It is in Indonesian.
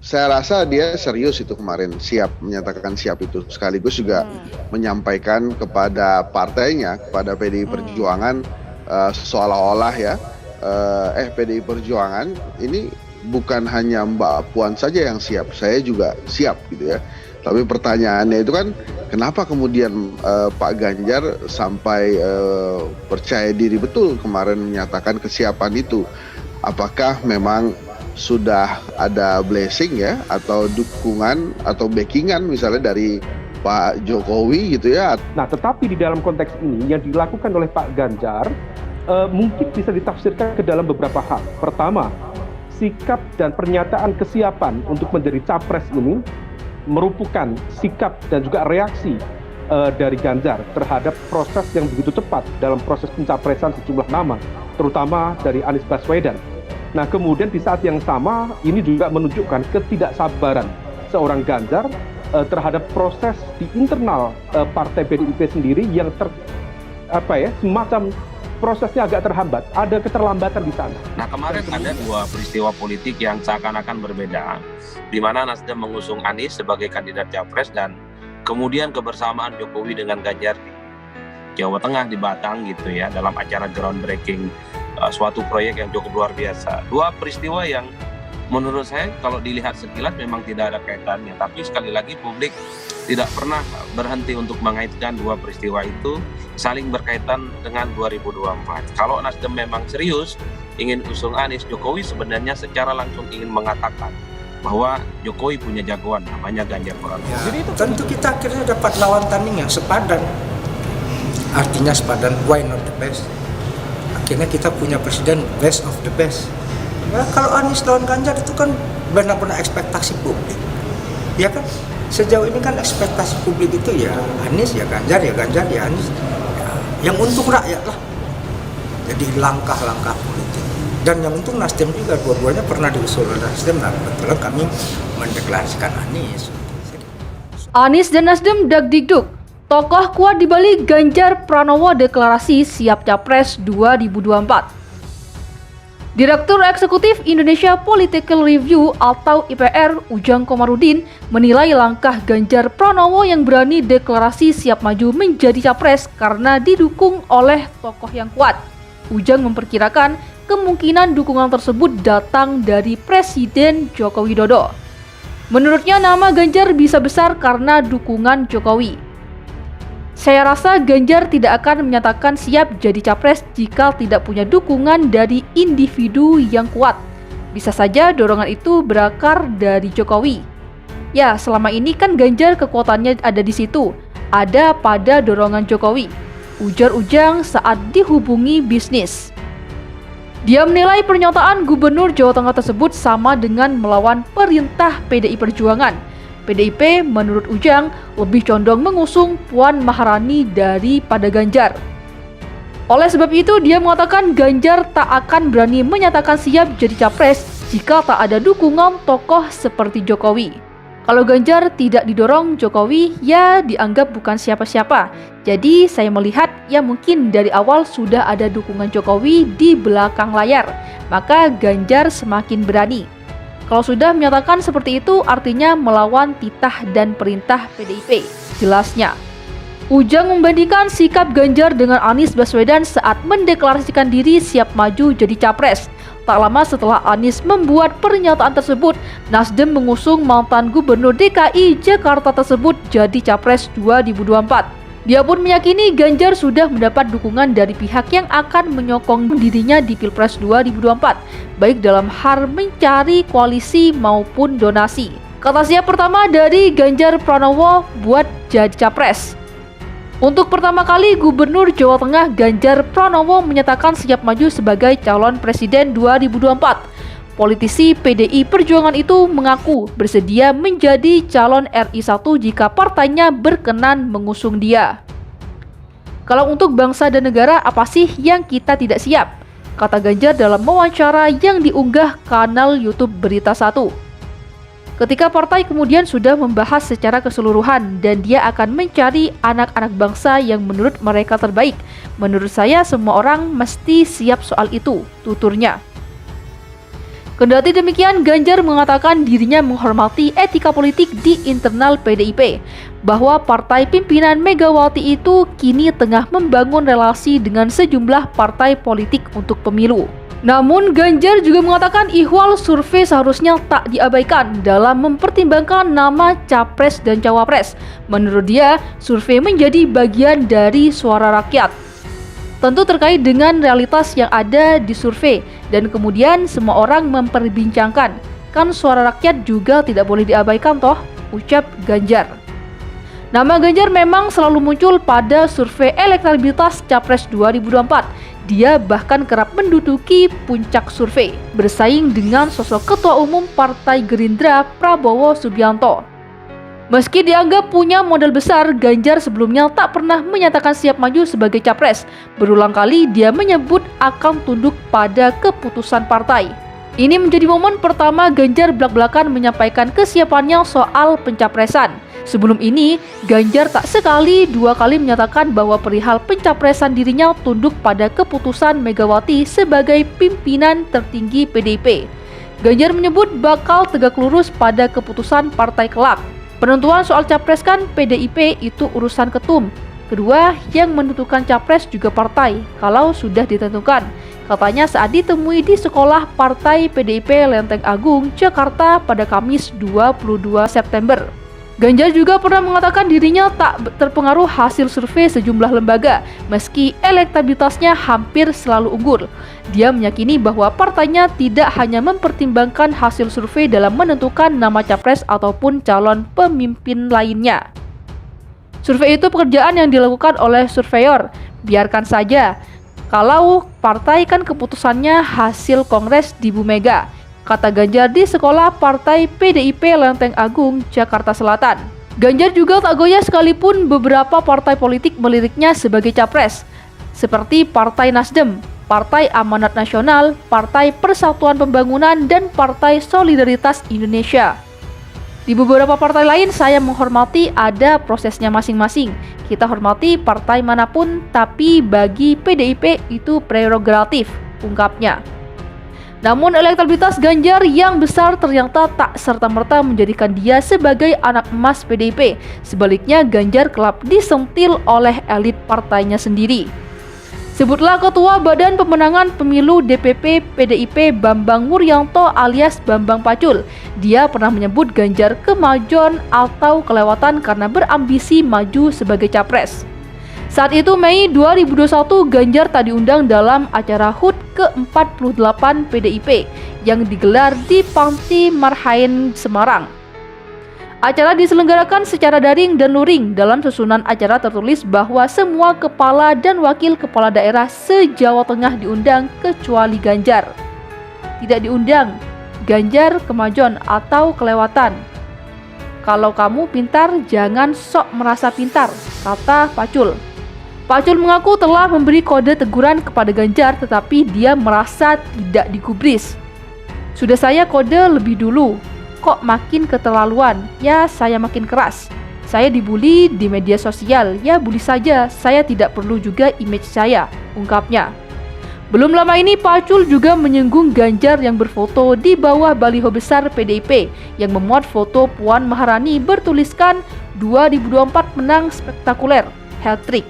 Saya rasa dia serius itu kemarin, menyatakan siap itu. Sekaligus juga menyampaikan kepada partainya, kepada PDI Perjuangan, seolah-olah ya, PDI Perjuangan ini bukan hanya Mbak Puan saja yang siap, saya juga siap gitu ya. Tapi pertanyaannya itu kan, kenapa kemudian Pak Ganjar sampai percaya diri betul kemarin menyatakan kesiapan itu? Apakah memang sudah ada blessing ya, atau dukungan atau backingan misalnya dari Pak Jokowi gitu ya? Nah, tetapi di dalam konteks ini yang dilakukan oleh Pak Ganjar mungkin bisa ditafsirkan ke dalam beberapa hal. Pertama, sikap dan pernyataan kesiapan untuk menjadi capres ini merupakan sikap dan juga reaksi dari Ganjar terhadap proses yang begitu cepat dalam proses pencapresan sejumlah nama, terutama dari Anies Baswedan. Nah, kemudian di saat yang sama ini juga menunjukkan ketidaksabaran seorang Ganjar terhadap proses di internal partai PDIP sendiri yang semacam prosesnya agak terhambat, ada keterlambatan di sana. Nah, kemarin ada dua peristiwa politik yang seakan-akan berbeda, di mana Nasdem mengusung Anies sebagai kandidat capres dan kemudian kebersamaan Jokowi dengan Ganjar di Jawa Tengah, di Batang gitu ya, dalam acara groundbreaking suatu proyek yang cukup luar biasa. Dua peristiwa yang menurut saya kalau dilihat sekilas memang tidak ada kaitannya, tapi sekali lagi publik tidak pernah berhenti untuk mengaitkan dua peristiwa itu saling berkaitan dengan 2024. Kalau Nasdem memang serius ingin usung Anies, Jokowi sebenarnya secara langsung ingin mengatakan bahwa Jokowi punya jagoan namanya Ganjar Pranowo. Ya, jadi itu tentu kita akhirnya dapat lawan tanding yang sepadan. Artinya sepadan, why not the best? Akhirnya kita punya presiden best of the best. Ya, kalau Anies lawan Ganjar itu kan benar-benar ekspektasi publik. Ya kan? Sejauh ini kan ekspektasi publik itu ya Anies, ya Ganjar, ya Ganjar, ya Anies. Ya, yang untung rakyat lah. Jadi langkah-langkah politik. Dan yang untung Nasdem juga, dua-duanya pernah diusul oleh Nasdem. Nah, kebetulan kami mendeklarasikan Anies. Anies dan Nasdem dag-digdug. Tokoh kuat di balik Ganjar Pranowo deklarasi siap Capres 2024. Direktur Eksekutif Indonesia Political Review atau IPR Ujang Komarudin menilai langkah Ganjar Pranowo yang berani deklarasi siap maju menjadi capres karena didukung oleh tokoh yang kuat. Ujang memperkirakan kemungkinan dukungan tersebut datang dari Presiden Joko Widodo. Menurutnya nama Ganjar bisa besar karena dukungan Jokowi. Saya rasa Ganjar tidak akan menyatakan siap jadi capres jika tidak punya dukungan dari individu yang kuat. Bisa saja dorongan itu berakar dari Jokowi. Ya, selama ini kan Ganjar kekuatannya ada di situ, ada pada dorongan Jokowi, ujar Ujang saat dihubungi bisnis. Dia menilai pernyataan Gubernur Jawa Tengah tersebut sama dengan melawan perintah PDI Perjuangan. PDIP menurut Ujang lebih condong mengusung Puan Maharani daripada Ganjar. Oleh sebab itu dia mengatakan Ganjar tak akan berani menyatakan siap jadi capres jika tak ada dukungan tokoh seperti Jokowi. Kalau Ganjar tidak didorong Jokowi, ya dianggap bukan siapa-siapa. Jadi saya melihat ya mungkin dari awal sudah ada dukungan Jokowi di belakang layar, maka Ganjar semakin berani. Kalau sudah menyatakan seperti itu artinya melawan titah dan perintah PDIP, jelasnya. Ujang membandingkan sikap Ganjar dengan Anies Baswedan saat mendeklarasikan diri siap maju jadi capres. Tak lama setelah Anies membuat pernyataan tersebut, Nasdem mengusung mantan Gubernur DKI Jakarta tersebut jadi capres 2024. Dia pun meyakini Ganjar sudah mendapat dukungan dari pihak yang akan menyokong dirinya di Pilpres 2024, baik dalam hal mencari koalisi maupun donasi. Kata siap pertama dari Ganjar Pranowo buat jadi capres. Untuk pertama kali Gubernur Jawa Tengah Ganjar Pranowo menyatakan siap maju sebagai calon presiden 2024. Politisi PDI Perjuangan itu mengaku bersedia menjadi calon RI 1 jika partainya berkenan mengusung dia. Kalau untuk bangsa dan negara, apa sih yang kita tidak siap? Kata Ganjar dalam wawancara yang diunggah kanal YouTube Berita 1. Ketika partai kemudian sudah membahas secara keseluruhan dan dia akan mencari anak-anak bangsa yang menurut mereka terbaik. Menurut saya semua orang mesti siap soal itu, tuturnya. Kendati demikian, Ganjar mengatakan dirinya menghormati etika politik di internal PDIP, bahwa partai pimpinan Megawati itu kini tengah membangun relasi dengan sejumlah partai politik untuk pemilu. Namun, Ganjar juga mengatakan ihwal survei seharusnya tak diabaikan dalam mempertimbangkan nama capres dan cawapres. Menurut dia, survei menjadi bagian dari suara rakyat. Tentu terkait dengan realitas yang ada di survei, dan kemudian semua orang memperbincangkan, kan suara rakyat juga tidak boleh diabaikan toh, ucap Ganjar. Nama Ganjar memang selalu muncul pada survei elektabilitas Capres 2024. Dia bahkan kerap menduduki puncak survei, bersaing dengan sosok Ketua Umum Partai Gerindra Prabowo Subianto. Meski dianggap punya modal besar, Ganjar sebelumnya tak pernah menyatakan siap maju sebagai capres. Berulang kali dia menyebut akan tunduk pada keputusan partai. Ini menjadi momen pertama Ganjar belak-belakan menyampaikan kesiapannya soal pencapresan. Sebelum ini, Ganjar tak sekali dua kali menyatakan bahwa perihal pencapresan dirinya tunduk pada keputusan Megawati sebagai pimpinan tertinggi PDIP. Ganjar menyebut bakal tegak lurus pada keputusan partai kelak. Penentuan soal capres kan PDIP itu urusan ketum. Kedua, yang menentukan capres juga partai, kalau sudah ditentukan. Katanya saat ditemui di sekolah partai PDIP Lenteng Agung, Jakarta pada Kamis 22 September. Ganjar juga pernah mengatakan dirinya tak terpengaruh hasil survei sejumlah lembaga, meski elektabilitasnya hampir selalu unggul. Dia meyakini bahwa partainya tidak hanya mempertimbangkan hasil survei dalam menentukan nama capres ataupun calon pemimpin lainnya. Survei itu pekerjaan yang dilakukan oleh surveyor, biarkan saja. Kalau partai kan keputusannya hasil kongres di Bu Mega, kata Ganjar di sekolah partai PDIP Lenteng Agung, Jakarta Selatan. Ganjar juga tak goyah sekalipun beberapa partai politik meliriknya sebagai capres, seperti Partai Nasdem, Partai Amanat Nasional, Partai Persatuan Pembangunan, dan Partai Solidaritas Indonesia. Di beberapa partai lain saya menghormati ada prosesnya masing-masing. Kita hormati partai manapun, tapi bagi PDIP itu prerogatif, ungkapnya. Namun elektabilitas Ganjar yang besar ternyata tak serta-merta menjadikan dia sebagai anak emas PDIP. Sebaliknya Ganjar kerap disentil oleh elit partainya sendiri. Sebutlah Ketua Badan Pemenangan Pemilu DPP PDIP Bambang Wuryanto alias Bambang Pacul. Dia pernah menyebut Ganjar kemajuan atau kelewatan karena berambisi maju sebagai capres. Saat itu Mei 2021, Ganjar tak diundang dalam acara HUT ke-48 PDIP yang digelar di Panti Marhaen, Semarang. Acara diselenggarakan secara daring dan luring. Dalam susunan acara tertulis bahwa semua kepala dan wakil kepala daerah se-Jawa Tengah diundang kecuali Ganjar. Tidak diundang, Ganjar kemajuan atau kelewatan. Kalau kamu pintar, jangan sok merasa pintar, kata Pacul. Pacul mengaku telah memberi kode teguran kepada Ganjar, tetapi dia merasa tidak digubris. Sudah saya kode lebih dulu. Kok makin keterlaluan? Ya, saya makin keras. Saya dibully di media sosial. Ya, bully saja. Saya tidak perlu juga image saya, ungkapnya. Belum lama ini Pacul juga menyinggung Ganjar yang berfoto di bawah baliho besar PDIP yang memuat foto Puan Maharani bertuliskan 2024 menang spektakuler, hat-trick.